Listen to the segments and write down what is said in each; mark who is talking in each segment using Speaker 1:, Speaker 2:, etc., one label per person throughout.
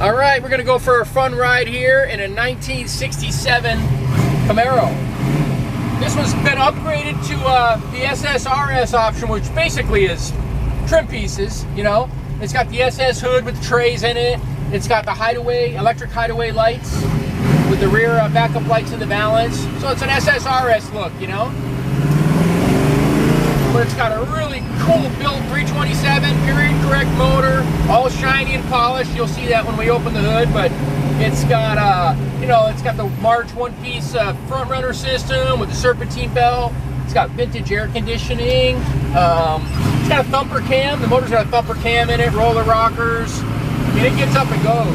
Speaker 1: All right, we're gonna go for a fun ride here in a 1967 Camaro. This one's been upgraded to the SSRS option, which basically is trim pieces, you know. It's got the SS hood with the trays in it. It's got the hideway, electric hideway lights with the rear backup lights in the valance. So it's an SSRS look, you know. But it's got a really cool built 327 period correct motor, all shiny and polished. You'll see that when we open the hood, but it's got you know, it's got the March one-piece front runner system with the serpentine belt. It's got vintage air conditioning. It's got a Thumper cam. The motor's got a Thumper cam in it, roller rockers. I mean, it gets up and goes.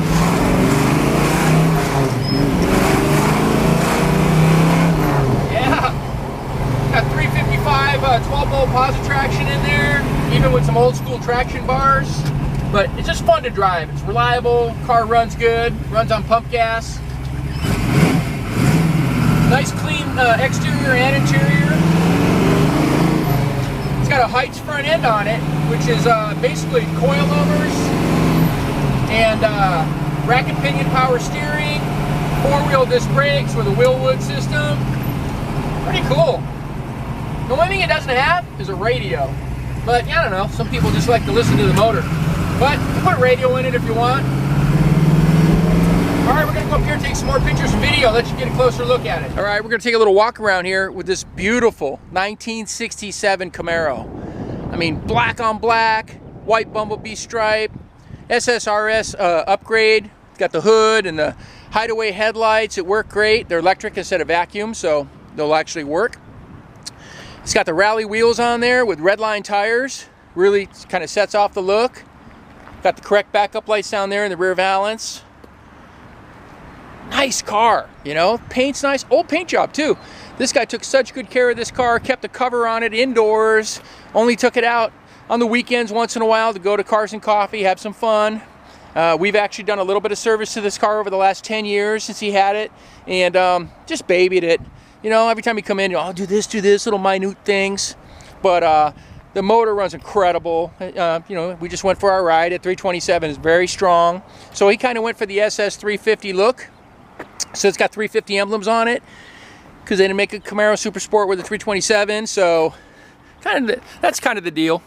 Speaker 1: Yeah. Got 355 12-volt Posi-traction in there, even with some old school traction bars. But it's just fun to drive. It's reliable, car runs good, runs on pump gas. Nice clean exterior and interior. It's got a Heidt front end on it, which is basically coilovers and rack and pinion power steering, 4-wheel disc brakes with a Wilwood system. Pretty cool. The only thing it doesn't have is a radio. But I don't know, some people just like to listen to the motor. But you put a radio in it if you want. All right, we're gonna go up here and take some more pictures and video, let you get a closer look at it. All right, we're gonna take a little walk around here with this beautiful 1967 Camaro. I mean, black on black, white bumblebee stripe, SSRS upgrade. It's got the hood and the hideaway headlights. It work great. They're electric instead of vacuum, so they'll actually work. It's got the rally wheels on there with Redline tires. Really kind of sets off the look. Got the correct backup lights down there in the rear valance. Nice car, you know, paint's nice. Old paint job too. This guy took such good care of this car, kept the cover on it indoors, only took it out on the weekends once in a while to go to Cars and Coffee, have some fun. We've actually done a little bit of service to this car over the last 10 years since he had it, and just babied it. You know, every time you come in, I'll do this, little minute things. But the motor runs incredible. You know, we just went for our ride at 327. It's very strong. So he kind of went for the SS 350 look. So it's got 350 emblems on it because they didn't make a Camaro Super Sport with a 327. So that's kind of the deal.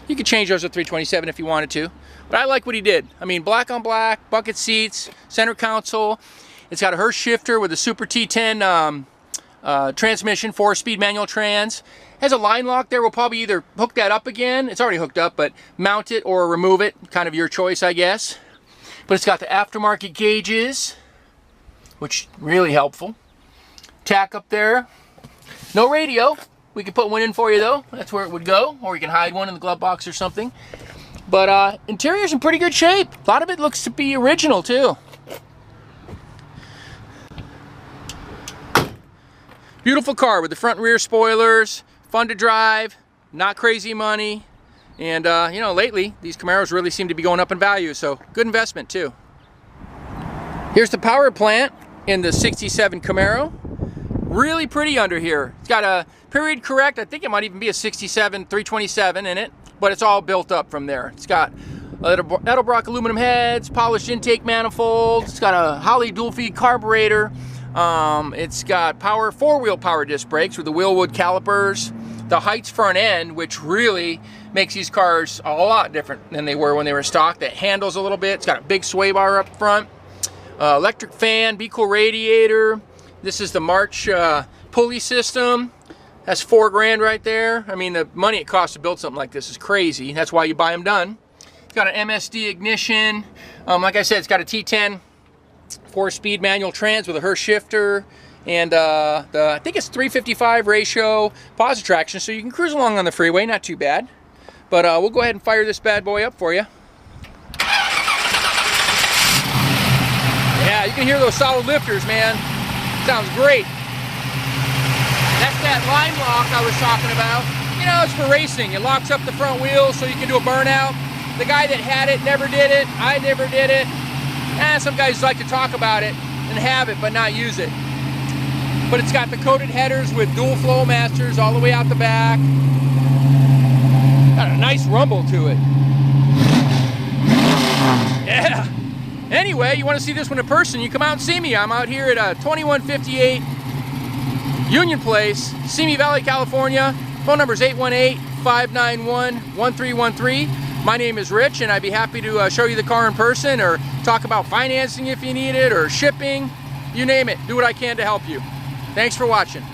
Speaker 1: You could change those to 327 if you wanted to. But I like what he did. I mean, black on black, bucket seats, center console. It's got a Hurst Shifter with a Super T10 transmission, 4-speed manual trans. Has a line lock there. We'll probably either hook that up again. It's already hooked up, but mount it or remove it. Kind of your choice, I guess. But it's got the aftermarket gauges, which really helpful. Tack up there. No radio. We can put one in for you though. That's where it would go. Or you can hide one in the glove box or something. But interior's in pretty good shape. A lot of it looks to be original too. Beautiful car with the front and rear spoilers. Fun to drive. Not crazy money. And you know, lately these Camaros really seem to be going up in value. So good investment too. Here's the power plant in the 67 Camaro. Really pretty under here. It's got a period correct, I think it might even be a 67 327 in it, but it's all built up from there. It's got Edelbrock aluminum heads, polished intake manifolds. It's got a Holley dual feed carburetor. It's got 4-wheel power disc brakes with the Wilwood calipers. The Heidt front end, which really makes these cars a lot different than they were when they were stock. That handles a little bit. It's got a big sway bar up front. Electric fan, Be Cool radiator. This is the March pulley system. That's $4 grand right there. I mean, the money it costs to build something like this is crazy. That's why you buy them done. It's got an MSD ignition. Like I said, it's got a T10 4-speed manual trans with a Hurst Shifter. And I think it's 355 ratio Posi-traction, so you can cruise along on the freeway, not too bad. But we'll go ahead and fire this bad boy up for you. Yeah, you can hear those solid lifters, man. Sounds great. That's that line lock I was talking about. You know, it's for racing. It locks up the front wheels so you can do a burnout. The guy that had it never did it. I never did it. Some guys like to talk about it and have it but not use it. But it's got the coated headers with dual flow masters all the way out the back. Got a nice rumble to it. Yeah. Anyway, you want to see this one in person, you come out and see me. I'm out here at 2158 Union Place, Simi Valley, California. Phone number is 818-591-1313. My name is Rich, and I'd be happy to show you the car in person, or talk about financing if you need it, or shipping, you name it. Do what I can to help you. Thanks for watching.